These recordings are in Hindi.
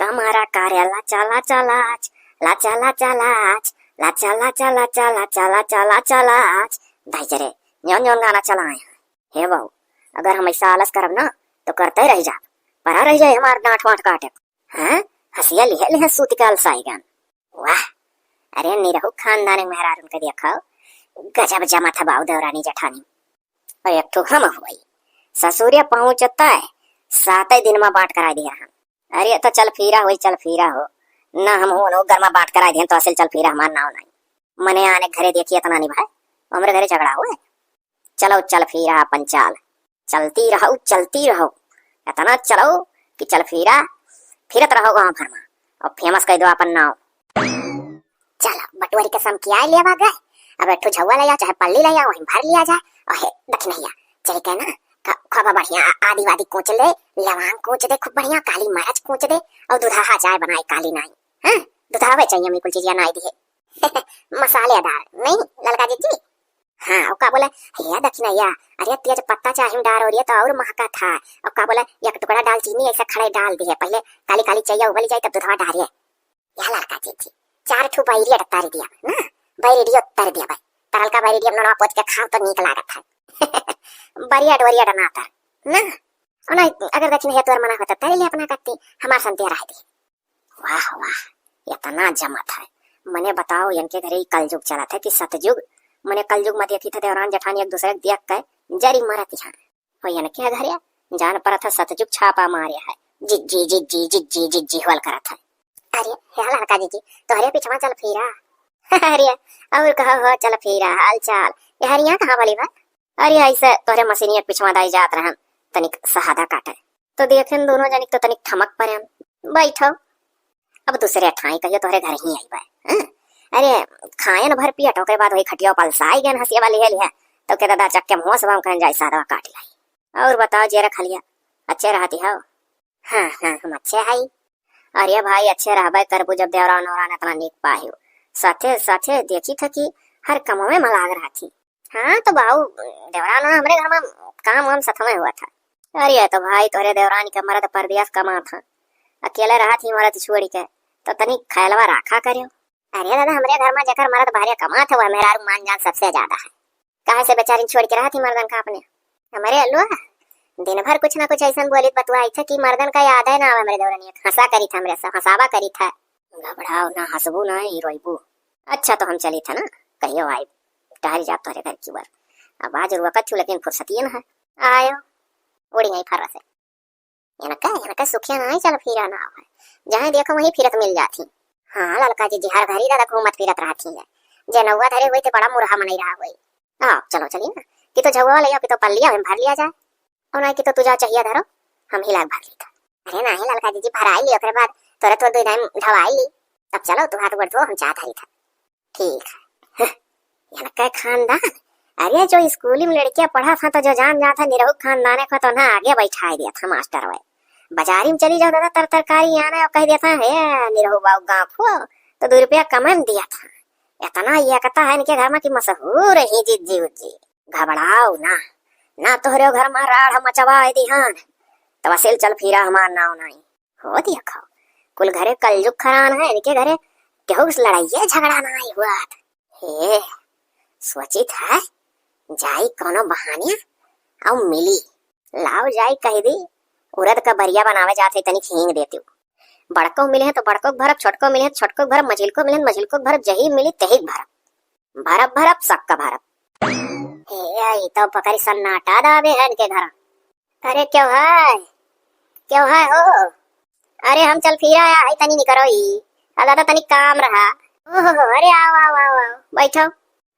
कमारा कार्य लाचा लाचा लाच लाचा लाचा लाच लाचा लाचा लाचा लाचा लाचा लाचा लाच दाई जरे न्योन न्योन गाना चलाए हे बहू अगर हम ऐसा आलस करब ना तो करते रह जा परा रह जाए हमार डांट वाट काटे हैं हसिया लिहे लिहे सूत के अलसाईगन वाह अरे निरहु खानदान मेहरारून के देखो गजब जमा था बाऊ देवरानी जठानी और एक ठो हम हुई ससुरिया पहुंचता है 7 दिन में बांट करा दिया हम अरे तो चल फिरा हो ना हम हो घर में बांट करा दिए तो असल चल फिरा हमार नाव नहीं मने आने घरे देखिए इतना नहीं भाई हमारे घरे झगड़ा हुआ चलो चल फिरा पंचाल चलती रहो इतना चलो कि चल फिरा फिरत रहो गाँव भर में और फेमस कर दो अपन नाव चलो बटुआरी के सम किया लिया गए अब एक झुआ ले चाहे पल्ली ले वहीं भर लिया जाए और हे दखनैया चल के ना खबा बढ़िया आदि वादी कोच ले लवांग कोच दे खूब बढ़िया काली मरच कोच दे और दुधाहा चाय बनाए काली नाई हां दुधावे चाहिए मी कुल चीजिया नाई दी मसालेदार नहीं ललका जी हाँ और का बोला हे दखनैया अरे तेज पत्ता चाहे डाल और ये तो और महका था और का बोला एक टुकड़ा दाल चीनी ऐसा खड़े डाल दिए पहले काली काली चाहिए उबल जाए तब दुधवा डालिए या ललका जी 4 ठू बैरिया तार दिया ना बैरिया तार दिया भाई तरल का बैरिया नोना पोच के खाओ तो नीक लागत है बढ़िया डोरिया डनाता ना और अगर दक्षिण है तो मना होता तेरे लिए अपना करती हमार संतिया रह दी वाह वाह इतना जमत है मने बताओ इनके घरे कलयुग चला था कि सतयुग मने कलयुग में देखी था देवरान जठानी एक दूसरे देख के जरी मरत यहाँ हो इनके घरे जान पर था सतयुग छापा मारे है जिज्जी जिज्जी जिज्जी जिज्जी होल करत है अरे हे लड़का जी तो हरे पिछवा चल फिरा अरे और कहा हो चल फिरा हाल चाल यार यहाँ कहाँ वाली बात अरे ऐसे तोहरे मशीनिया पिछवा दाई जात रहन तनिक सहादा काटे तो देखें दोनों जनिक तो तनिक थमक परे बैठो अब दूसरे ठाई कहियो तोहरे घर ही आई बा अरे खायन भर पिया टोके बाद वही खटिया पलसाई गन हंसिया वाली है तो के दादा चक्के मुंह से कहन जाए सादा काट लाई और बताओ जेरा खलिया अच्छे रहती हो हाँ हम अच्छे हई अरे भाई अच्छे रहबे करबू जब देवरान नौरान इतना निक पाहियो साथे साथे देखी था कि हर कमों में मलाग रहा थी हाँ तो बाऊ देवरान हमारे घर में काम वाम सथमे हुआ था अरे तो भाई तोरे देवरान के मरद परदेस कमा था अकेले रहा थी मरद छोड़ी के तो तनिक खैलवा राखा करियो अरे दादा हमारे घर में जकर मरद भारिया कमा था वह मेरा मान जान सबसे ज्यादा है कहा से बेचारी छोड़ के रहा थी मर्दन का अपने हमारे अलुआ दिन भर कुछ ना कुछ ऐसा बोली बतवाई था कि मर्दन का याद है ना मेरे देवरानी हंसा करी था मेरे से हंसावा करी था घबराओ ना हंसबू ना रोईबू अच्छा तो हम चली था ना कहियो आई टहल जा तोरे घर की बार अब आज रुआ थी लेकिन फुर्सती न है आयो उड़ी गई फर से इनका सुखिया ना चल फिरा ना है जहाँ देखो वहीं फिरत मिल जाती हाँ ललका जी हर घरी दादा घूमत फिरत रहती है जे नौवा धरे हुई तो बड़ा मुरहा मनाई रहा हुई चलो चलिए ना कि तो झगवा लिया कि तो पल्लिया हम भर लिया जाए और ना कि तो तुझा चाहिए धरो हम ही लाग भर ली था अरे नहीं ललका जी भराई ली फिर बाद तोरे तो 2 टाइम ढवाई ली अब चलो तू हाथ बढ़ दो हम चाह धरी था ठीक है इनका खानदान अरे जो स्कूल में लड़कियां पढ़ा था तो जो जान जाता निरहु खानदान को तो ना आगे बैठा दिया था मास्टर भाई बाजारी में चली जाओ दादा तरकारी आना और कह देता है निरहु बाबू गाँव को तो 2 रुपया कमन दिया था इतना यह कहता है इनके घर में कि मशहूर ही जिज्जी उज्जी घबराओ ना तोहरे घर में राढ़ मचवा दिहान तो असेल चल फिरा हमार नाव नहीं हो दिया खाओ कुल घरे कलयुग खरान है इनके घरे केहू लड़ाइये झगड़ा नहीं हुआ हे सोचित है जाई कोनो बहानिया और मिली लाओ जाई कह दी उरद का बरिया बनावे जाते तनिक हींग देती बड़को मिले हैं तो बड़को भरब छोटको मिले हैं छोटको भरब मझिलको मिले मझिलको भरब जही मिली तही भरब भरब सबका भरब हे तो पकड़ी सन्नाटा दावे है इनके घर अरे क्यों है हो अरे हम चल फिरा है तनी नहीं करो ही दादा तनिक काम रहा ओहो अरे आओ बैठो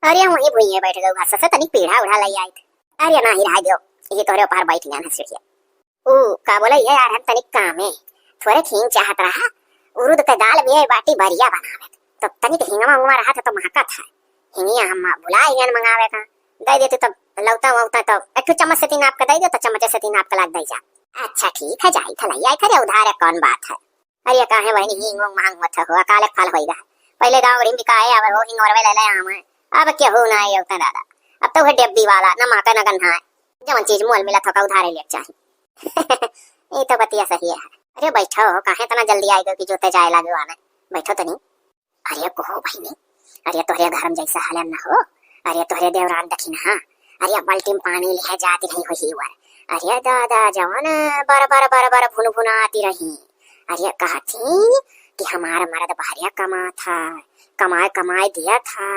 अरे वहीं भुइये बैठ गए घर से तनिक पीढ़ा उड़ा लई आई अरे ना ही रह दो ये तोरे ऊपर बैठ गया हंसिया का बोला ये यार हम तनिक काम है थोड़े खींग चाहत रहा उरुद का दाल भी बाटी बरिया बनावे तो तनिक हिंगवा उंगवा रहा था तो महका था हिंगिया हम बुला हिंगन मंगावे का दे देते तो लौता वौता तो एक चम्मच से 3 आपका दे दो तो चम्मच से 3 आपका लाग दे जा अच्छा ठीक है जाई था लई आई करे उधार है कौन बात है अरे का है वही हिंग मांग मत हो अकाले फल होइगा पहले दाव रिम बिकाए अब वो हिंग और वे ले ले आम अब क्या हो ना है उतना दादा अब तो है डेब्बी वाला ना माका ना गन्हा जवन चीज मोल मिला था उधारे ले चाहिए ये तो बतिया सही है अरे बैठो, काहे तना जल्दी आई गयो कि जोते जाए लागो आने, बैठो तनी। अरे कहो भाई ने, अरे तोहरे घर में जैसा हाल ना हो, अरे तोहरे देवरान दखिन हाँ, अरे बाल्टी में पानी ले जाती रही हुई हुआ, अरे दादा जवान बार भुन भुन आती रही, अरे कहती कि हमारा मर्द बाहरिया कमा था, कमाए कमाए दिया था,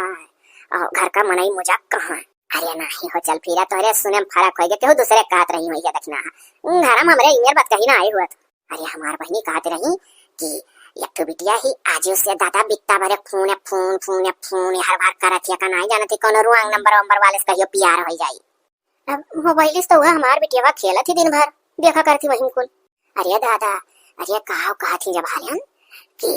और घर का मनाई मजाक कहाँ। अरे नहीं हो चल फिरा, तोहरे सुने में फर्क हो गया, केहू दूसरे कहत रही हुई दखना घर में हमरे इमेर बात कही ना आई हुआ। अरे हमार बहनी कहते रही कि एक तो बिटिया ही आज से दादा बिकता भरे फोन फोन फोन फोन हर बार करत या का नहीं जानती कौन रुआंग नंबर वाले से कहियो प्यार हो जाई। अब मोबाइल से तो वह हमार बिटिया खेला थी दिन भर, देखा करती वही कुल। अरे दादा, अरे कहा थी जब हालियन कि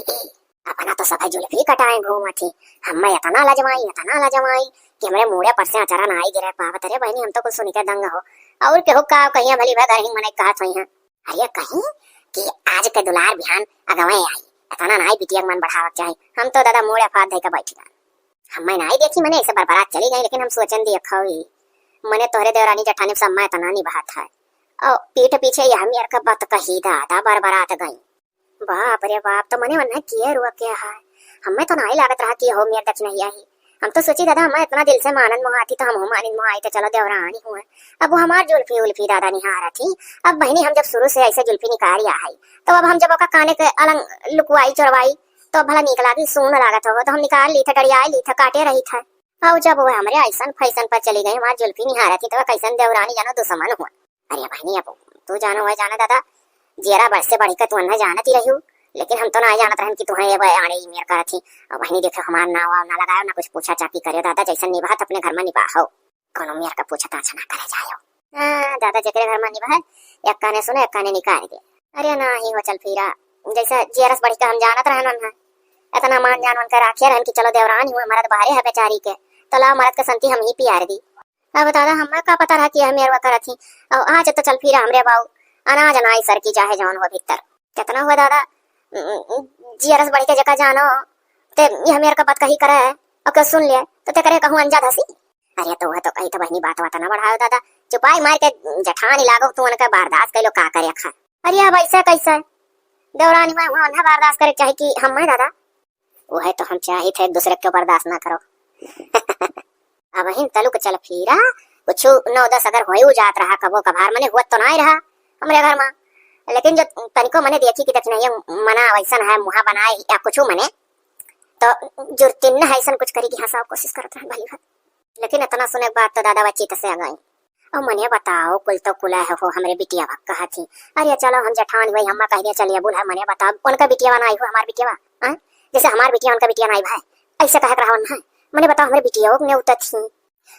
अपना तो सफाई जुल्फी कटाए घूमा थी, हमें इतना लजमाई कि हमरे मुड़े पर से अचारा ना आई गिरे पावत। अरे बहनी हम तो कुछ सुनी के दंग हो, और केहू का कहिया भली भर घर ही मने कहत होई हैं। अरे कहीं कि आज के दुलार बिहान अगवे आई, इतना नाई बिटिया मन बढ़ावत चाहे, हम तो दादा मुड़े फाद धई के बैठी गए। हमें नाई देखी मने ऐसे बरबरात चली गई, लेकिन हम सोचन दी खई मने तोहरे देवरानी जठानी सम्मा इतना नहीं बात है, और पीठ पीछे यह मेर का बात कही दादा बरबरात गई। बाप रे बाप, तो मने मन किए रुआ क्या है, हमें तो नहीं लागत रहा कि हो मेर दच नहीं आई। हम तो सोची दादा हमें इतना दिल से मानन मोहाती तो हम मानिन मोहाई तो चलो देवरानी हुए। अब वो हमार जुल्फी उल्फी दादा निहारा थी, अब बहनी हम जब शुरू से ऐसे जुल्फी निकाल आई, तो अब हम जब ओका काने के अलंग लुकवाई चोरवाई तो भला निक लागी सून लागत हो, तो हम निकाल ली थे, डरिया ली थे, काटे रही था। और जब वो हमारे ऐसा फैशन पर चली गई, हमार जुल्फी निहारा थी, तो कैसन देवरानी जानो दुश्मन हुआ। अरे बहनी अब तू जानो है जाना दादा, जेरा बढ़ से बढ़ी का तू अन्ना जानती रही, लेकिन हम तो ना जानत रहन कि तुम्हें ये आने मेर कर थी। और बहनी देखे हमार नाव ना लगायो, ना कुछ पूछा चापी करे दादा, जैसा निभात अपने घर में निभाओ, कोनो मेर का पूछा ताछ ना करे जायो। हां दादा जकरे घर में निभा एक काने सुने एक काने निकाल दे। अरे ना ही हो चल फिरा, जैसा जेरस बढ़ी का हम जानत रहन ना, इतना मान जान कर राखिया रहन कि चलो देवरानी हुआ मरद बाहरे है बेचारी के, तला मरद के संती हम ही पियार दी। अब दादा हमें का पता रहा कि हम मेरवा कर थी, और आज तो चल फिरा हमरे बाऊ अनाज नाई सर की चाहे जान हो भीतर कितना हुआ दादा, जियरस बड़ी के जका जानो ते यह मेरे का बात कही करे और के सुन ले तो ते करे कहूं अंजा धसी। अरे तो वह तो कही तो बहनी बात ना बढ़ाओ दादा, चुपाई मार के जठानी लागो तू उनका बर्दाश्त कर लो का करे खा। अरे अब ऐसा कैसा देवरानी में वहां ना बर्दाश्त करे चाहे कि हम दादा वो है तो हम चाहे थे एक दूसरे के बर्दाश्त ना करो। अब हिन तलुक चल फिरा कुछ 9-10 अगर हो जात रहा कबो कभार मने हुआ तो ना रहा हमरे घर में, लेकिन जो तनिको मने देखी कि दक्षिण ये मना वैसन है मुहा बनाए या कुछ मने तो जुर्तिन न ऐसा कुछ करी कि हंसाओ कोशिश करत रहे भली बात। लेकिन इतना सुने बात तो दादा बच्ची से आ गई। और मने बताओ कुल तो कुला है हो हमरे बिटिया कहा थी। अरे चलो हम जठान भाई हम कह दिया चलिए बुला मने बताओ उनका बिटिया नहीं हो हमार बिटिया जैसे हमार बिटिया उनका बिटिया नहीं भाई ऐसे कह रहा है। मने बताओ हमारे बिटिया ने उतर थी।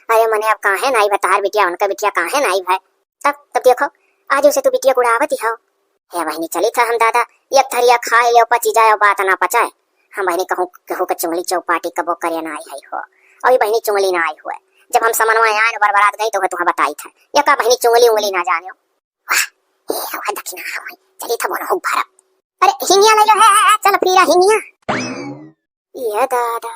अरे मने अब काहे नहीं बता बिटिया उनका बिटिया काहे नहीं भाई। तब देखो आज उसे तू बिटिया गुड़ावती हो। हे बहनी चली था हम दादा एक थरिया खाए ले पची जाए बात ना पचाए। हम बहनी कहूँ कहूँ के चुंगली चौपाटी कबो करे ना आई हो और बहनी चुंगली ना आई हुए। जब हम समनवा आए बरबरात गई तो तुम्हें बताई था या का बहनी चुंगली उंगली ना जाने। वाह दक्षिणा चली था बोलो भरत। अरे हिनिया ले लो है चल पीरा हिनिया। ये दादा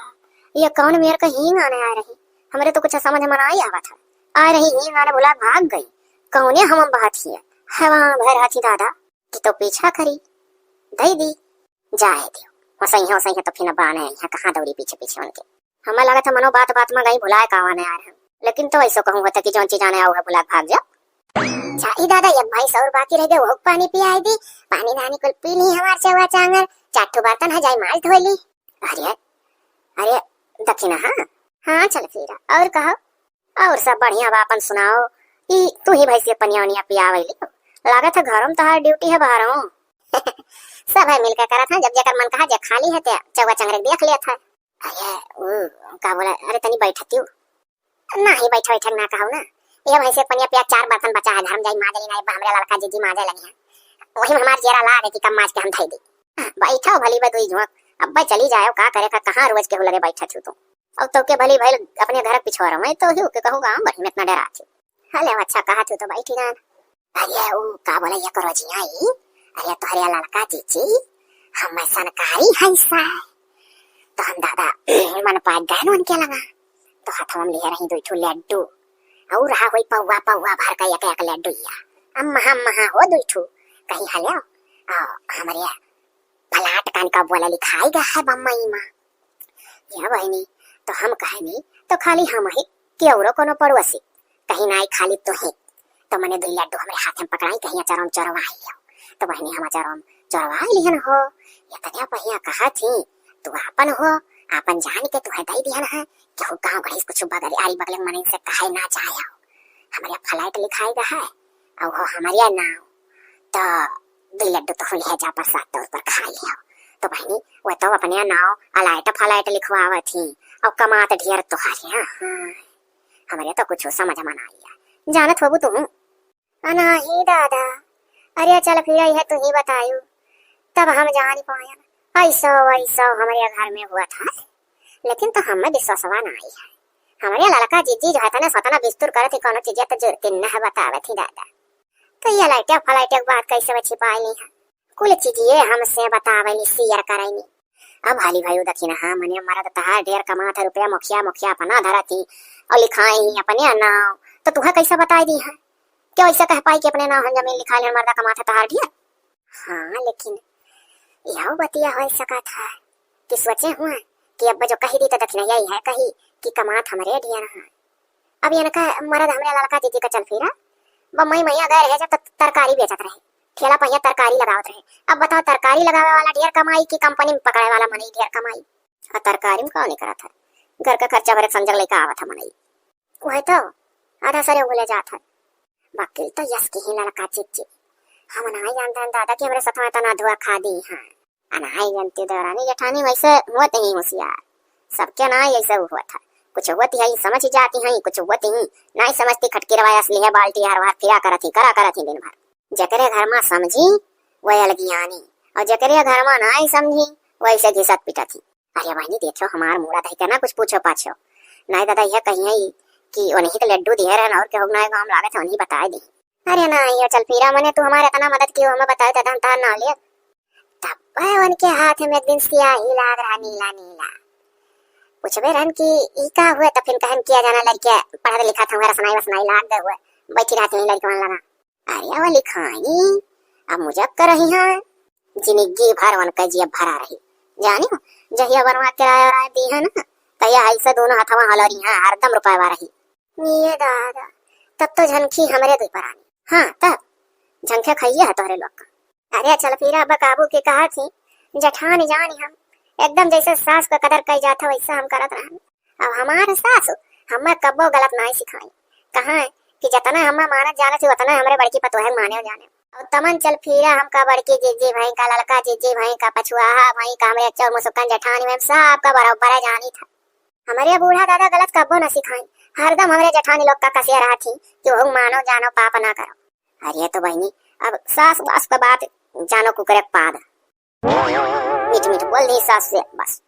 ये कौन मेरे का हींग आने आ रही। हमारे तो कुछ समझ में नहीं आवा था। आ रही हींग आने बुला भाग गई। कौने हम बात ही हवा भर हाथी दादा कि तो पीछा करी दई दी जाए दियो सही है तो फिर बान है यहाँ कहाँ दौड़ी पीछे पीछे उनके। हमें लगा था मनो बात बात में गई भुलाए का आने आ रहे। लेकिन तो ऐसा कहूँ होता कि जो चीज आने आओ है बुला भाग जाओ। चाही दादा ये भाई सौर बाकी रह गए वो पानी पियाई दी। पानी दानी कुल पी ली हमार चवा चांगर चाटू बर्तन है जाई माल धो ली। अरे अरे दक्षिणा हाँ चल फिर और कहो और सब बढ़िया बापन सुनाओ कि तू ही भैंसी पनिया पियावली लागत है घरों में तो ड्यूटी है बाहरों। सब है मिलकर करा था जब जकर मन कहा जब खाली है तो चवा चंगरे देख लिया था। अरे का बोला अरे तनी बैठती हूँ ना ही बैठ बैठ ना कहूँ ना ये भैंसे पनिया पिया 4 बर्तन बचा है घर में जाई माजली नहीं हमरे लड़का जीजी माजे लगी है वही हमार जेरा ला कि कम माज के हम धई दी। बैठो भली बा दुई झोंक अब चली जाओ का करे का कहाँ रोज के लगे बैठा थी तुम अब तो के भली भाई अपने घर पिछवाड़ा मैं तो ही के कहूँगा बड़ी में इतना डरा थी। हले अच्छा कहा तू तो बैठी ना। अरे वो का बोला ये करो जी आई अरे तुम्हारे लड़का जीजी हम सरकारी हिस्सा है तो हम दादा मन पाए गए उनके लगा तो हाथ हम ले रही 2 लड्डू और रहा हुई पौवा पौवा भर का एक लड्डू या अम्मा हो 2 कहीं हले हमारे पलाट कान का बोला लिखाई गया है बम्मई माँ या बहनी। तो हम कहे नहीं तो खाली हम ही केवरो कोनो पड़ोसी कहीं ना खाली तो है। तो मैंने दुई लड्डू हमारे हाथ में पकड़ाई कहीं अचारम चरवाई हो। तो बहनी हम अचारम चरवाई लिहन हो या तनिया पहिया कहा थी तू आपन हो आपन जान के तुम्हें दई दिहन है कि हो गांव घड़ी कुछ बगल आरी बगल मन से कहे ना चाहे हो। हमारे फ्लाइट लिखाई गया है और हो हमारे नाव तो दुई लड्डू तो ले जा प्रसाद तो उस पर खा लिया। तो बहनी वो तो अपने नाव अलाइट फलाइट लिखवावा थी और कमात ढेर तो हारे। हाँ हमारे तो कुछ समझ में ना आया जानत हो तुम अना ही दादा। अरे चल फिर है तू ही बतायू तब हम जान पाया ऐसा वैसा हमारे घर में हुआ था लेकिन तो हमें विश्वासवा ना आई है। हमारे लड़का जीजी जो है था ना सतना बिस्तुर करे थी कोनो चीज तो जरूरत न है बतावे थी दादा। तो ये लाइटे फलाइटे की बात कैसे छिपाई नहीं है कुल चीजें हमसे बतावे शेयर कराई। अब हाली भाई देखी ना हाँ मने मरद तहार ढेर कमात है रुपया मुखिया मुखिया अपना धरा थी और लिखाई अपने नाव तो तुहे कैसे बताई दी है क्यों ऐसा कह पाई कि अपने नाव हम जमीन लिखा मर्दा कमात है तहार ढेर। हाँ लेकिन यह बतिया हो सका था कि सोचे हुआ कि अब जो कही दी तो दक्षिण यही है कही कि कमात हमारे ढेर है। अब ये का मरद हमारे लड़का दीदी का चल फिरा बम्मई मैया गए रहे जब तरकारी बेचत रहे ठेला पहिया तरकारी लगावत रहे। अब बताओ तरकारी लगावे वाला ढेर कमाई की कंपनी में पकड़े वाला मनई ढेर कमाई। और तरकारी में कौन नहीं करा था घर का खर्चा भरे संजर लेकर आवा था मनई वही तो आधा सरे बोले जाता वकील तो यस की ही लड़का चिच्ची हम नहीं जानते दादा कि हमारे साथ में तना धुआ खा दी है अनाई जानती दौरानी जेठानी वैसे होते ही होशियार सबके ना ऐसे हुआ था कुछ होती है समझ ही जाती है कुछ होती ही नहीं समझती खटकी रवाया असली है बाल्टी हर बार फिरा करा थी दिन भर। जकरे घर में समझी वही अलगियानी और जकरे घर में नहीं समझी वैसे घिसत पिटा थी। अरे बहनी देखो हमार मुड़ा दही करना कुछ पूछो पाछो नहीं दादा यह कही कि उन्हीं के लड्डू दिए रहे और क्या ना हम लागे थे उन्हीं बताए दी। अरे ना ये चल फिरा मैंने तू हमारे इतना मदद की हमें बताया था तार ना ले तब उनके हाथ में एक दिन सिया ही लाग रहा नीला नीला पूछबे रहन की ई का हुआ तो फिर कहन किया जाना लड़के पढ़ा लिखा था हमारा सुनाई लाग गए हुए बैठी रहती नहीं लड़के मन लगा। अरे वो लिखाई अब मुझे कर रही है जिंदगी भर वन का जिया भरा रही जानी हो जहिया बनवा किराया राय दी है ना तया ऐसे दोनों हाथवा हलरी है हरदम रुपया रही ये दादा तब तो झनखी हमारे दो पर आनी। हाँ तब झंखे खाइए है तोहरे लोग का। अरे चल फिर अब काबू के कहा थी जठान जानी हम एकदम जैसे सास का कदर कई जाता वैसा हम करत रहे। अब हमारे सास हमें कब्बो गलत नहीं सिखाई कहा कि जितना हमें मानत जाने से उतना हमारे बड़की पतोहे माने जाने और तमन चल फिरा हमका बड़की जीजी भाई का लड़का जीजी भाई का पछुआ भाई का हमारे अच्छा मुस्कान जेठानी में सबका बराबर जानी था। हमारे बूढ़ा दादा गलत कब्बो न सिखाई हरदम हमारे जेठानी लोग का कसिया रहा थी कि वो मानो जानो पाप ना करो। अरे तो बहनी अब सास बास का बात जानो कुकरे पाद मीठ मीठ बोल दी सास से बस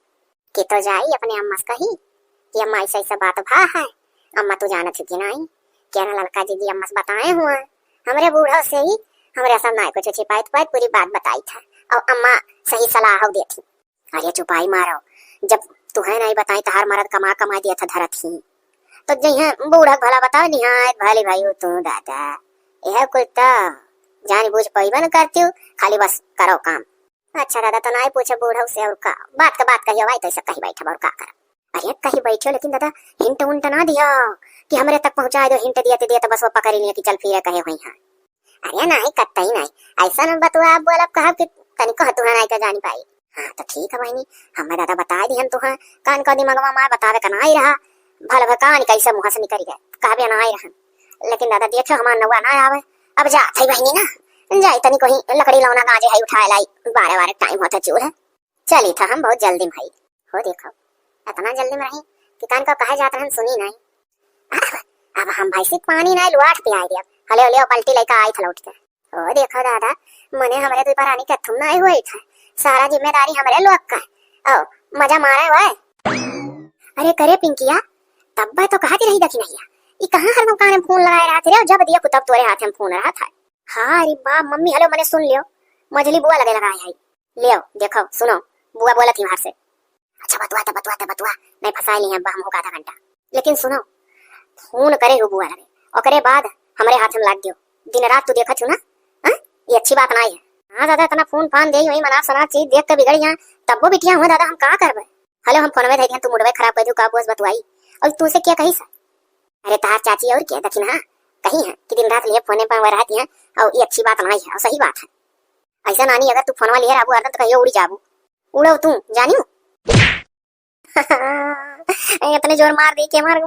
कि तो जाई अपने अम्मा से कही कि अम्मा ऐसा ऐसा बात भा है अम्मा तू जानत थी कि नहीं क्या ना लड़का जीजी अम्मा से बताए हुआ हमारे बूढ़ा से ही हमारे सब ना कुछ छिपाई तो पूरी बात बताई था और अम्मा सही सलाह दी थी। अरे चुपाई मारो जब तुम्हें नहीं बताई तो हर मर्द कमा दिया था धरत ही तो जहाँ बूढ़ा भला बताओ निहायत भले भाई हो तू दादा यह कुल तो जान बूझ पैबा न करती हूँ खाली बस करो काम। अच्छा दादा तो नहीं पूछे बूढ़ा से और का बात कही भाई तो ऐसा कहीं बैठा और का कर। अरे कहीं बैठे लेकिन दादा हिंट उंट ना दिया कि हमारे तक पहुंचा दो हिंट दिया तो बस वो पकड़ लिया कि चल फिर कहे हुई है। अरे नहीं कत्ता ही नहीं ऐसा न बतुआ आप बोला कहा कि तनिको तुहा नहीं का जानी पाई। हाँ तो ठीक है बहनी हमें दादा बता दी हम तुहा कान का दिमागवा मार बतावे का नहीं रहा भल भकान कैसे मुँह से निकल गए कहबे ना रहा लेकिन दादा देखो हमार नौआ ना आवे अब जा थी बहनी ना जाई तनी कोई लकड़ी लौना गाजे है उठाए लाई 12 टाइम होता चूर है चली था हम बहुत जल्दी भाई हो देखो इतना जल्दी में रही कि कान का कहे जाता हम सुनी नहीं। अब हम भाई से पानी नहीं लुआट पिलाई दिया हले हले पलटी लेकर आई था लौट के। ओ देखो दादा मने हमारे दुई पर आने के थुम नहीं हुई था सारा जिम्मेदारी हमारे लोग का ओ मजा मारे हुए। अरे करे पिंकिया तब तो कहा रही दखी नहीं ये कहाँ हर कान में फोन लगाए रहा थे जब दिया कुतब तोरे हाथ में फोन रहा था। हाँ अरे बाप मम्मी हेलो मैंने सुन लियो मझली बुआ लगे लगाए है लियो देखो सुनो बुआ बोला थी बाहर से। अच्छा बतुआ नहीं फंसा ली है हम हो आधा घंटा लेकिन सुनो फोन करे हो बुआ लगे और करे बाद हमारे हाथ में लाग दियो दिन रात तू देखा छू ना ये अच्छी बात नहीं है। हाँ दादा इतना फोन फान दे वही मना सना चीज देख के बिगड़ यहाँ तब वो बिटिया हुआ दादा हम का करबे। हेलो हम फोन में दे दिया तू मुड़वे खराब कर दू का बोस बतवाई और तू से क्या कही सा। अरे तार चाची और क्या दखिन हाँ कही है कि दिन रात लिए फोने पर रहती है और ये अच्छी बात नहीं है और सही बात है। ऐसा नानी अगर तू फोन वाली है हरदम तो कहियो उड़ी जाबू उड़ो तू जानियो। इतने जोर मार दी के मार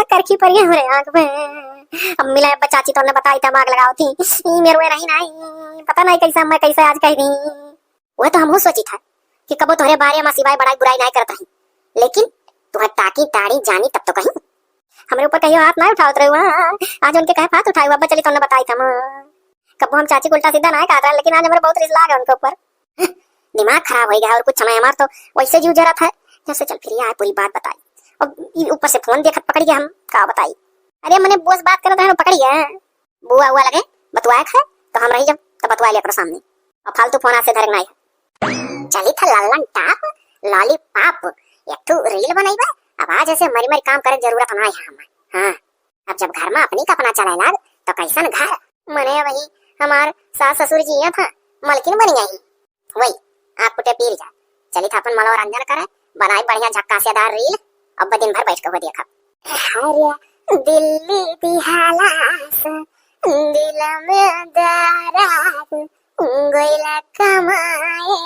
करखी पर हो रहे आंख में। अब मिला चाची तो ने बताई था आग लगाओ थी मेरे में रही नहीं पता नहीं कैसा मैं कैसे आज कह दी। वो तो हम सोची था कि कबो तुम्हारे बारे में सिवाय बड़ाई बुराई नहीं करता ही लेकिन तुम्हें ताकी ताड़ी जानी तब तो कहीं हमारे ऊपर कहियो हाथ ना उठाओ रहे आज उनके कहे हाथ उठाए हुआ चली तुमने बताई था कबो हम चाची को उल्टा सीधा नहीं कहा था लेकिन आज हमारे बहुत रिश्ता लगा उनके ऊपर। दिमाग खराब हो गया और कुछ समय हमारा तो वैसे जीव जरा था जैसे चल फिर आए पूरी बात बताई और ऊपर से फोन देखत पकड़ गया हम का बताई। अरे मैंने बोस बात कर रहा है पकड़ गया बुआ हुआ लगे बतवाया है तो हम रही जब तो बतवा लिया करो सामने और फालतू फोन से धरना है। चली था लल्लन टाप लॉलीपॉप एक तो रील बनाई अब आज ऐसे मरी मरी काम करे जरूरत ना है हम। हाँ अब जब घर में अपनी कपना चला लाग तो कैसन घर मने वही हमार सास ससुर जी था मलकिन बन गई वही आप पुटे पीर जा चली था अपन मनोरंजन करे बनाई बढ़िया झक्कासेदार रील अब दिन भर बैठ के देखा। अरे दिल्ली दी हालास दिल में दरार गइला कमाए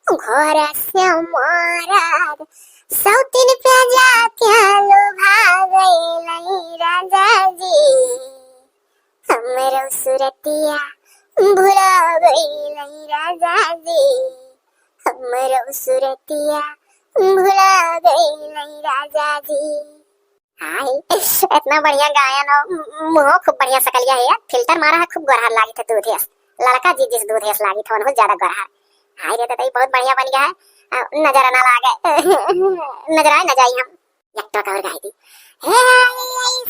घर से माराद सौतीन पे जाके लोभा गइल राजा जी हमरो सुरतिया भुला गइल राजा जी हमरो सुरतिया भुला गइल राजा जी। हाय इतना बढ़िया गायन और मुंह खूब बढ़िया सकलिया है फिल्टर मारा है खूब गोरहार लागी था दूध लड़का जी जिस दूध लागी था बहुत ज्यादा गोरहार। हाय रे दादा बहुत बढ़िया बन गया है नजर ना लागे नजर आए न जाई हम एक तो और गाई थी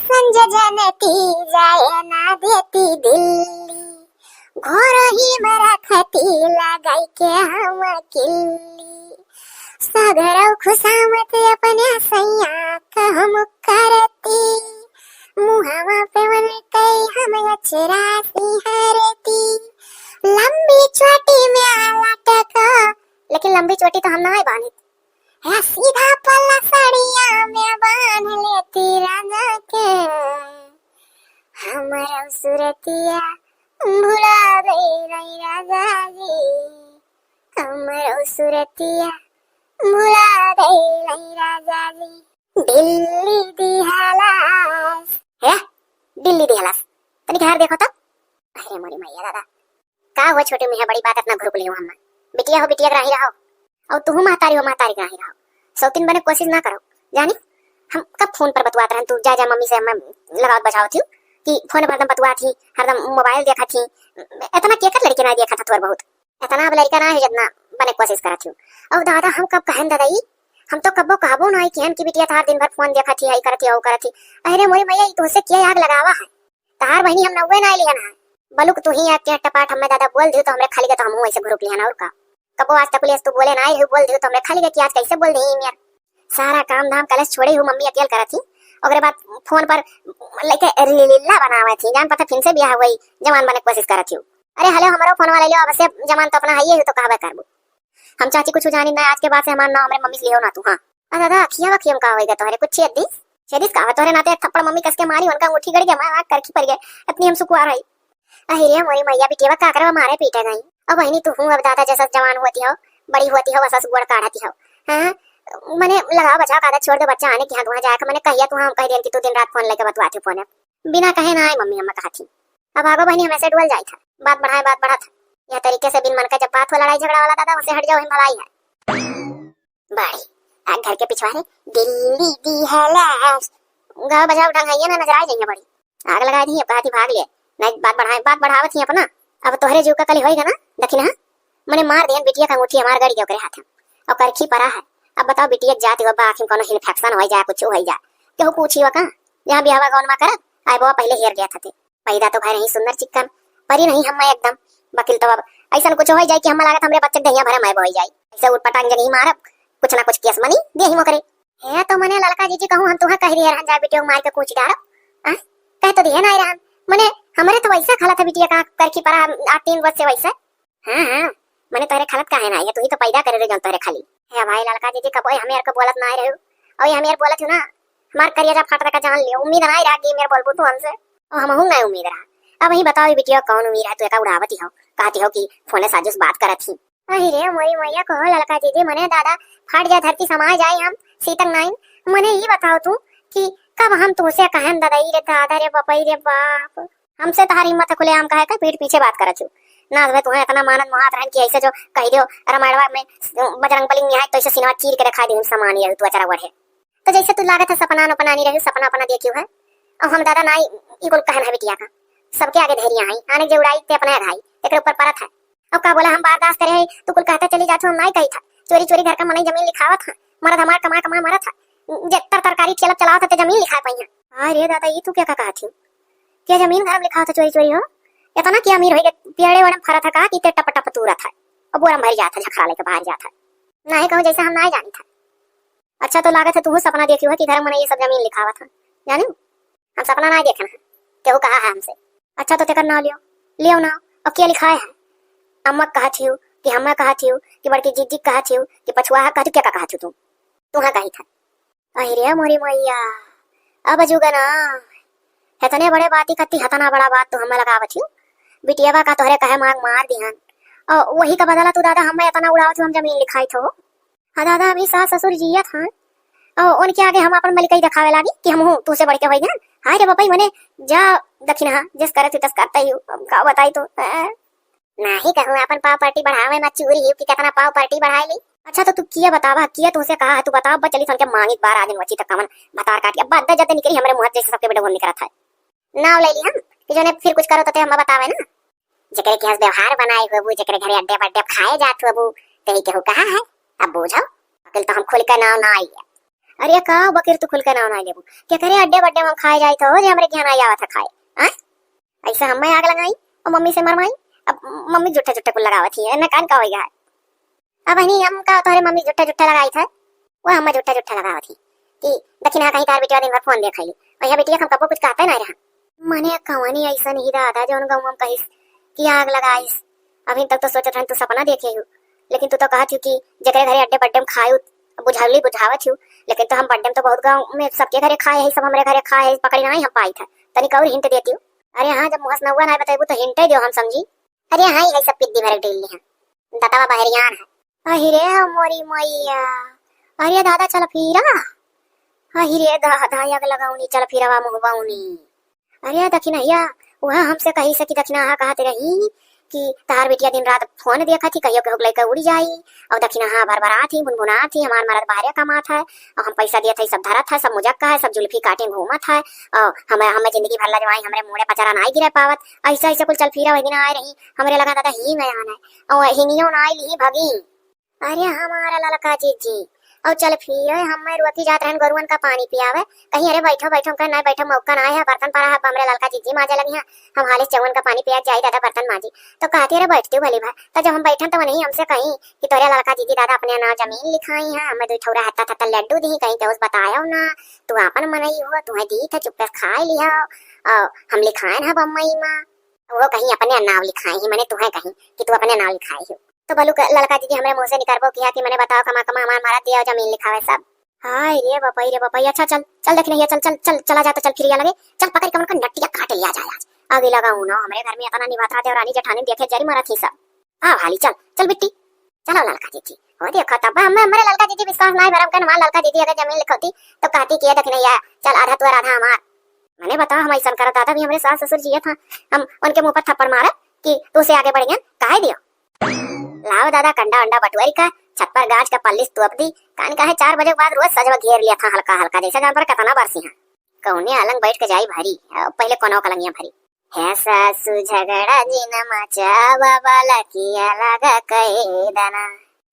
संजनती जाए ना देती दिल्ली घोर ही मरा खती लगाई के हम किल्ली सगरव खुशामत अपने सैया का हम करती मुहावा पे वन कई हम अचराती हरती लंबी चोटी में आला टका लेकिन लंबी चोटी तो हम ना ही बांधी है सीधा पल्ला साड़िया में बांध लेती राजा के हमारा सुरतिया भुला गई नहीं राजा जी हमारा सुरतिया भुला गई नहीं राजा जी। दिल्ली दी हालास है दिल्ली दी हालास तनी घर देखो तो अरे मोरी मैया दादा का हुआ छोटे में है बड़ी बात अपना ग्रुप लियो हम बिटिया हो बिटिया ग्राही रहो और तू महतारी हो महतारी ग्राही रहो सौतीन बने कोशिश ना करो जानी हम कब फोन पर बतवाते रहे तू जा जा मम्मी से मैं लगावत बचाओ थी कि फोन पर हरदम बतवा थी हरदम मोबाइल देखा थी इतना केकर लड़के ना देखा था थोड़ा बहुत इतना अब लड़का ना है जितना बने कोशिश करा थी और दादा हम कब कहन दादाई हम तो कबो कहबो ना कि हम की बिटिया तार दिन भर फोन देखा थी आई करती औ करती अरे मोरी मैया तो से क्या आग लगावा है तार बहनी हम नवे ना लिया ना बलुक तू ही आके टपाट हमें दादा बोल दियो तो हमरे खाली के तो हम ऐसे ग्रुप लिया ना और का कबो आज तक तू बोले ना आई बोल दियो तो हमरे खाली के आज कैसे बोल दी यार सारा काम धाम कलश छोड़े हूँ मम्मी अकेले करा थी और बाद फोन पर लेके लीला बनावा थी जान पता फिर से ब्याह हुई जवान बने कोशिश करा थी। अरे हेलो हमारा फोन वाले लियो अवश्य जवान तो अपना है तो कहबे करबो हम चाची कुछ जानी ना आज के बाद से हमारा नाम हमरे मम्मी से लियो ना तू। हां दादा खिया खियम का होएगा तोहरे कुछ छेदिस का तोहरे नाते थप्पड़ मम्मी कस के मारी उनका अंगूठी गड़ गया मार करखी पड़ गए अपनी हम सुकुआ रही अरे मोरी मैया बिटिया का करवा मारे पीटे गई अब वही तू हूं अब दादा जैसा जवान होती हो बड़ी होती हो वैसा सुगुड़ काढ़ती हो। हां मैंने लगा बचा का छोड़ दे बच्चा आने की हाथ वहां जाकर मैंने कहिया तू हम कह देन कि तू दिन रात फोन लेके बतवाती फोन बिना कहे ना आई मम्मी हम कहा थी अब आगो बहनी हमें से डुल जाई था बात बढ़ा था यह तरीके से बिन मन का जब बात हो लड़ाई झगड़ा वाला दादा वैसे हट जाओ हम भलाई है बड़ी आग घर के पिछवाड़े दिल्ली दी हलास गाँव बजाओ ढंगाइया ना नजर आ जाइए बड़ी आग लगा दी बात ही भाग लिए नहीं बात बढ़ावत ही अपना अब तोहरे जीव का कल होएगा ना दखिना मैंने मार दिया बिटिया का अंगूठी हमार गड़ी के हाथ और करखी पड़ा है। अब बताओ बिटिया जाती हो आखिर कोनो इन्फेक्शन हो जाए कुछ हो जाए केहू पूछी का यहाँ ब्याह कौन मा कर आए बाबा पहले हेर गया था पैदा तो भाई नहीं सुंदर चिक्कन परी नहीं हम एकदम वकील तो अब ऐसा कुछ हो जाए कि हम लागत हमरे बच्चे दहिया भरे मैं हो जाए ऐसे उठ पटांग नहीं मारब कुछ ना कुछ केस मनी दे ही मोकरे है तो मने लड़का जी कहूं हम तुहा कह दिया जा बिटिया मार के कुछ डार आ कह तो दिया ना रहन मने हमरे तो वैसा खाला था बिटिया का करखी परा 8-3 वर्ष से वैसा हाँ हाँ, मैंने तोरे खलत काहे ना, ये तू ही तो पैदा करे रे जन तोरे खाली। हे भाई लड़का जी कब हमें यार को बोलत ना रहे और ये हमें बोलत हो ना, हमार करिया फाट का जान ले, उम्मीद ना रहा कि मेरे बोलबो तू हमसे और हम हूं ना उम्मीद रहा। अब ही बताओ ये बिटिया कौन उम्मीद है, तू एका उड़ावती हो, कहती हो कि फोने साजिश बात करत थी। अहि रे मोरी मैया को लड़का जी मने दादा फाट जा धरती समा जाए हम सीतक नाइन। मने ये बताओ तू कि कब हम तुमसे कहें दादाई रे दादा रे बपई रे बाप, हमसे तारी हिम्मत खुले हम कहे का पीठ पीछे बात करत छु ना। तुम्हें इतना मानत महात रहन कि ऐसे जो कह दियो रामायण में बजरंग बली निहाय तो ऐसे सिनेमा चीर के दिखा दी समान रही तू अचारा बढ़े तो जैसे तू लागत है सपना अपना नहीं रही सपना अपना देखियो है। और हम दादा ना इगुल कहन है बिटिया का सबके आगे धैर्य है आने जे उड़ाई ते अपने घाई एक ऊपर परत है। अब का बोला हम बारदाश्त करे है तू कुल कहता चली जात हम नहीं कही था, चोरी चोरी घर का मनई जमीन लिखावत है, मरद हमार कमा कमा मरत है, जत्तर तरकारी ठेला चलावत है जमीन लिखा पाई है। अरे दादा ये तू क्या कहती हूं क्या जमीन घर में लिखा था चोरी चोरी हो, इतना क्या अमीर हो गए पेड़े वड़े फरा था का कि ते टप टप तूरा था और बोरा भर जाता झखरा लेके बाहर जाता नहीं कहो जैसे हम नहीं जानी था। अच्छा तो लागत है तू सपना देखी हो कि घर में ये सब जमीन लिखावा था, जानी हम सपना नहीं देखना है तेहू कहा है हमसे। अच्छा तो तेकर ना लियो ना और क्या लिखा है, अम्मा कहा थी कि हम्मा कहा थी कि बड़की जीजी कहा थी कि पछुआ कहा क्या कहा थी तू हाँ कही था। अरे मोरी मैया अब जुगा ना इतने बड़े बाती कत्ती हतना बड़ा बात तो हमें लगावत हूँ बिटिया का तोहरे कहे मांग मार दिहन और वही का बदला तू दादा हमें इतना उड़ावत हम जमीन लिखाई थो। हाँ दादा अभी सास ससुर जियत हाँ और उनके आगे हम अपन मलिकई दिखावे लागी कि हम हूँ तू से बढ़ के होई गन। हाय रे बपई मने जा दक्षिण हाँ जिस करे तस करता ही का बताई तो नहीं कहूँ अपन पाव पार्टी बढ़ावे ना चूरी ही कि कितना पाव पार्टी बढ़ाई ली। अच्छा तो तू किया बतावा किया तुमसे कहा है तू बताओ बस चली के मांगी बार आ दिन वची तक कमन बता काट के बाद जब निकली हमारे मुंह जैसे सबके बेटे बोल निकला था नाव ले ली हम कि जो ने फिर कुछ करो तो हम बतावे ना जकरे के व्यवहार बनाए हुए वो जकरे घरे अड्डे बड्डे खाए जात हुए वो कहीं केहू कहा है अब बुझाओ अकल तो हम खुल के नाव ना आई। अरे का बकीर तू खुल के नाव ना लेबू क्या करे अड्डे बड्डे हम खाए जाए तो जे हमरे ज्ञान आया था खाए ऐसा हम आग लगाई और मम्मी से मरवाई। अब मम्मी जुट्ठे जुट्ठे कुल लगावत ही है ना कान का हो गया अब नहीं हम का तोहरे मम्मी जुट्ठे जुट्ठे लगाई था वो हम जुट्ठे जुट्ठे लगावत थी कि दक्षिणा कहीं तार बिटिया दिन भर फोन देख ली और यह बिटिया हम कबो कुछ कहते नहीं रहा। मने कहानी ऐसा नहीं दादा जो गाँव हम कहिस कि आग लगाइस अभी तक तो सोचत हन तू सपना देखे हूँ लेकिन तू तो कहत हूँ कि जकरे घरे अड्डे बड्डे में खाए बुझावली बुझावत हूँ लेकिन तो हम बड्डे में तो बहुत गाँव में सबके घरे खाए है सब हमारे घरे खाए है पकड़ी नहीं हम पाई था तनिक और हिंट देती हूँ। अरे हाँ जब मुहस नौवा नहीं बताइबू तो हिंट दो हम समझी। अरे हाँ ये सब पिद्दी भर डेली है दतावा बहरियान है। अरे मोरी मैया अरे दादा चल फिरा अरे दादा यग लगाऊनी चल फिरवा मुहबाऊनी। अरे दक्षिणैया वह हमसे कही से कि दक्षिणा कहते रही कि तार बिटिया दिन रात फोन देखा थी कहियो के लेकर उड़ी जाई और दक्षिणा भरभरा थी गुनगुना थी हमार मरद बाहर कमात है और हम पैसा दिया था सब धरा था सब मुजक्का है सब जुल्फी काटे घूमा था और हमें जिंदगी भर लजवाई हमारे मुड़े पचरा नहीं गिरे पावत ऐसा ऐसे कुल चल फिरा वही दिन आए रही हमारे लगा दादा ही मैं आना है और हिंगियों ना आई ली भगी। अरे हमारा ललका जी और चल फिर हम रुआती जात रहन गरुवन का पानी पियावे कहीं अरे बैठो बैठो कर ना बैठो मौका ना है बर्तन पड़ा है हमरे ललका जीजी माजे लगी है हम हाले चवन का पानी पिया जाई दादा बर्तन माजी तो कहती अरे बैठती भली भाई तो जब हम बैठन तो नहीं हमसे कहीं कि तोरे ललका जीजी दादा अपने नाम जमीन लिखाई है हमें दो ठौरा हत्ता थत्ता लड्डू दी कहीं तो उस बताया ना तू अपन मनई हुआ तुम्हें दी था चुप खा लिया और हम लिखाए है बम्मई माँ वो कहीं अपने नाम लिखाई ही मैंने तुम्हें कहीं कि तू अपने नाम लिखाई हो तो बोलू लड़का जी हमारे मुंह से निकलबो किया कि मैंने बताओ कमा कमा हमारा मारा दिया जमीन लिखावे सब। हाय रे बपाई अच्छा चल चल देख लिया चल चल चल चला जाता चल फिर लगे चल पकड़ कमर का नटिया काट लिया जाए आज आगे लगा हूं ना हमारे घर में इतना निभात रहा रानी जेठानी देखे जरी मारा थी सब। हाँ हाली चल चल बिट्टी चलो लड़का जी हो देखो तब हमारे लड़का जी विश्वास नहीं भरम कर हमारा लड़का जी अगर जमीन लिखोती तो कहती कि देख नहीं चल आधा तू आधा हमार मैंने बताया हम ऐसा करा दादा भी हमारे सास ससुर जी था हम उनके मुंह पर थप्पड़ मारे कि तू से आगे बढ़ गया काहे दियो लाओ दादा कंडा अंडा बटुआरी का छत पर गाज का पल्लिस तुप दी कान का है 4 बजे के बाद रोज सजवा घेर लिया था हल्का हल्का जैसा जानवर कतना बरसी है कौने अलंग बैठ के जाई भरी पहले कोनो कलंगिया भरी है सासु झगड़ा जी न मचावा वाला किया लगा कहे दाना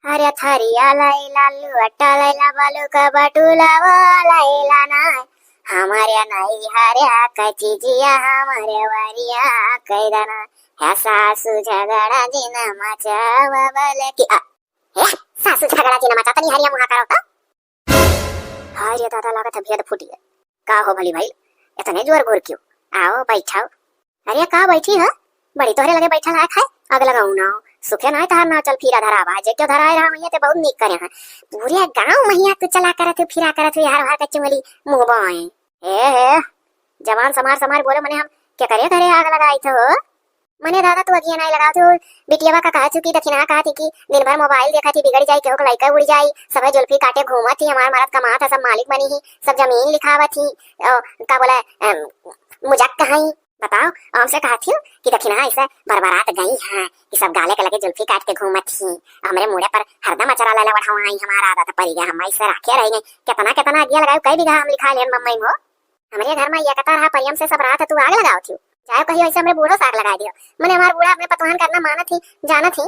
अरे थरिया लाई लालू अट्टा लैला बालू का बटुला वाला ना हमारे नहीं हरिया कची जिया हमारे वरिया कहे दाना है सासु झगड़ा जी न मचावा वाला की सासु झगड़ा जी न मचाता नहीं हरिया मुहा करो हरिया दादा लागत है भेद फूटी है का हो भली भाई इतने जोर घोर क्यों आओ बैठाओ। अरे का बैठी है बड़ी तोहरे लगे बैठा है खाए आग लगाऊ ना सुखे ना तार ना चल फिरा धरा बा जे क्यों धराए रहा मैया ते बहुत नीक करे हैं पूरे गांव मैया तू चला करत फिरा करत यार हर कच्ची वाली मुंह बाए हे जवान समार समार बोले मने हम क्या करे घरे आग लगाई थो मने दादा तू अगिया नहीं लगा तू बिटियावा का कहा चुकी दखिना कहा थी कि दिन भर मोबाइल देखा थी बिगड़ जाई केहू लइका उड़ जाई सब जुल्फी काटे घूमा थी हमार मरद कमा था सब मालिक बनी ही सब जमीन लिखावा थी का बोला मुजक कहाई बताओ हमसे कहा थी कि दखिना ऐसा बरबरात गई है कि सब गाले के लगे जुल्फी काट के घूमत थी हमरे मुड़े पर हरदम अचरा लाला बढ़ाई हमारा आदत पड़ी गया हम ऐसे रखे रह गए कितना कितना अगिया लगाओ कई बीघा हम लिखा लेन मम्मी हो हमारे घर में ये कता रहा परियम से सब रात तू आग लगाओ थी चाहे कहीं ऐसे हमरे बूढ़ो साग लगा दियो मने हमार बूढ़ा अपने पतवान करना माना थी जाना थी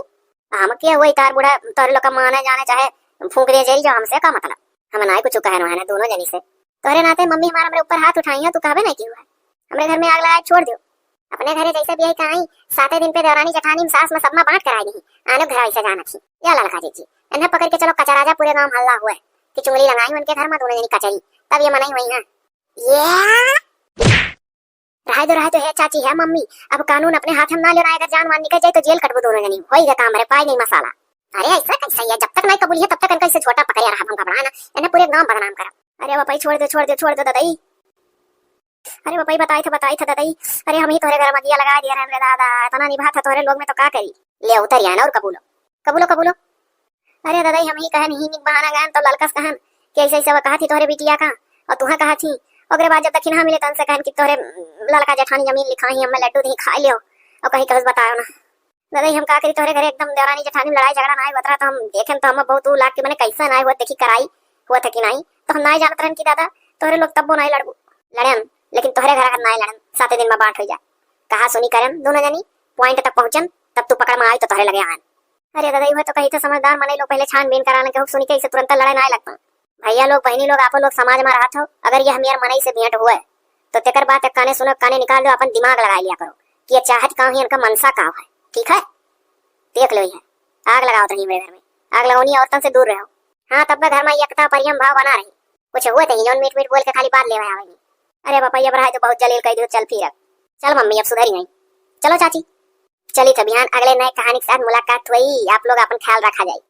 हम के वही तार बूढ़ा तोरे लोग का माना जाने चाहे फूंक दे जेरी जो हमसे का मतलब हम ना कुछ कहे ना दोनों जनी से तोरे नाते मम्मी हमारे हमरे ऊपर हाथ उठाई है तू कहबे नहीं क्यों है हमरे घर में आग लगाए छोड़ दियो अपने घरे जैसे भी आई कहाई 7 दिन पे देवरानी जेठानी सास में सब में बांट कराई नहीं आने घर ऐसे जाना थी या ललका जी इन्हें पकड़ के चलो कचा राजा पूरे गांव हल्ला हुआ कि चुंगली लगाई उनके घर में दोनों जनी कचरी तब ये मनाई हुई है ये रहे तो है चाची है मम्मी अब कानून अपने हाथ में ना लेना अगर जान मान निकल जाए तो जेल कटबो दोनों जनी होई गा काम रे पाई नहीं मसाला अरे ऐसा कैसे है जब तक नहीं कबूल है तब तक इनका इसे छोटा पकड़ रहा हम घबराना इन्हें पूरे गांव बदनाम करा अरे बापा छोड़ दो दादाई अरे बापा बताई था दादाई अरे हम ही तोरे घर में दिया लगा दिया रे दादा इतना निभा था तोरे लोग में तो का करी ले उतर या ना और कबूलो अरे दादाई हम ही कहे नहीं निक बहाना गए तो ललकस कहन कि ऐसे ऐसे कहा थी तोरे बिटिया का और तुहा कहा थी ओकरे बाद जब दखिना मिले तन से कहन कि तोरे ललका जेठानी जमीन लिखाई हम लड्डू दी खा लियो और कहीं कहस बतायो ना दादाई हम का करी तोरे घरे एकदम देवरानी जेठानी में लड़ाई झगड़ा ना आई बतरा तो हम देखें तो हम बहुत लाग के मैंने कैसा ना हुआ देखी कराई हुआ था कि नहीं तो हम ना जानत रहन कि दादा तोरे लोग तब नहीं लड़न लेकिन तोहरे घर ना लड़न 7 दिन में बांट हो जाए कहा सुनी करन दोनों जनी पॉइंट तक पहुंचन तब तू पकड़ में आई तो तोहरे लगे आन अरे दादा हुआ तो कहीं तो समझदार मने लोग पहले छानबीन कराने के सुनी के इसे तुरंत लड़ाई ना लगता भैया लोग बहनी लोग आप लोग समाज में रहत हो अगर ये हमारे मनई से भेंट हुए तो तेकर बात काने सुनो काने निकाल दो अपन दिमाग लगा लिया करो कि ये चाहत का है इनका मनसा का है ठीक है देख लो ये आग लगाओ तो मेरे घर में आग लगाओनी औरतों से दूर रहो हाँ तब घर में एकता परियम भाव बना रही कुछ हुए थे जौन मीट बोल के खाली बात ले आवेगी अरे पापा ये बड़ा है तो बहुत जलील कह दो चल फिर चल मम्मी अब सुधरी नहीं चलो चाची चली तो बिहान अगले नए कहानी के साथ मुलाकात हुई आप लोग अपन ख्याल रखा जाए।